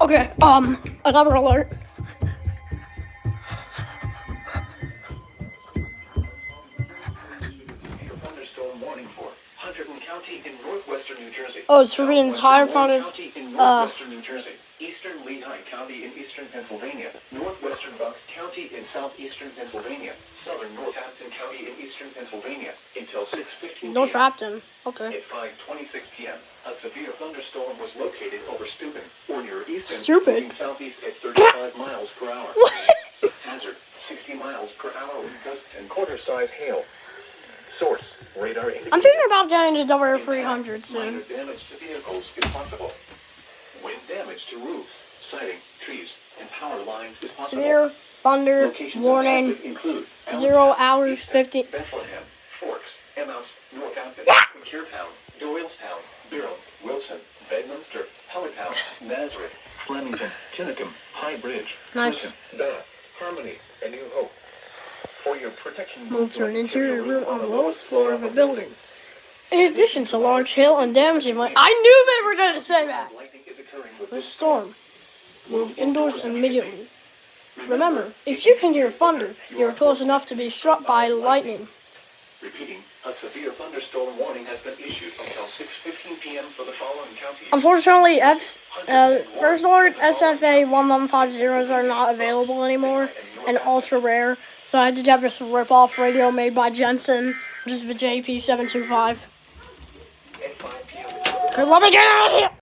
Okay, another alert. Thunderstorm warning for Hunterdon County in northwestern New Jersey. Oh, it's for the entire part of, County in northwestern New Jersey. Eastern Lehigh County in eastern Pennsylvania. Northwestern Bucks County in southeastern Pennsylvania. Southern Northampton County in eastern Pennsylvania. Until 6:15 Northampton. Okay. At 5:26 p.m., a severe thunderstorm was located over Steuben, or near Easton, Stupid. moving southeast at 35 miles per hour. What? Hazard, 60 miles per hour with gusts and quarter-size hail. Source, radar indicator. I'm thinking about getting the W300 soon. Minor damage to vehicles is possible. Wind damage to roofs, siding, trees, and power lines is possible. Severe thunder warning. 0 hours 50. Bethlehem, Forks, Emmaus, Northampton, Curetown, Doylestown, Durham, Wilson, Bedminster, Hellertown, Nazareth, Flemington, Tinicum, High Bridge, Nice. Clinton, Bath, Harmony, and New Hope. For your protection, Move to an interior room on the lowest floor of a building. In addition to large hail and damaging light. I knew they were going to say that. Lightning is occurring with With storm. Move indoors immediately. Remember, if you can hear thunder, you are close enough to be struck by lightning. Repeating, a severe thunderstorm warning has been issued until 6:15 p.m. for the following counties. Unfortunately, First Alert SFA 1150s are not available anymore and ultra rare, so I had to get this rip-off radio made by Jensen, which is the JP725. At 5 p.m. Okay, let me get out of here!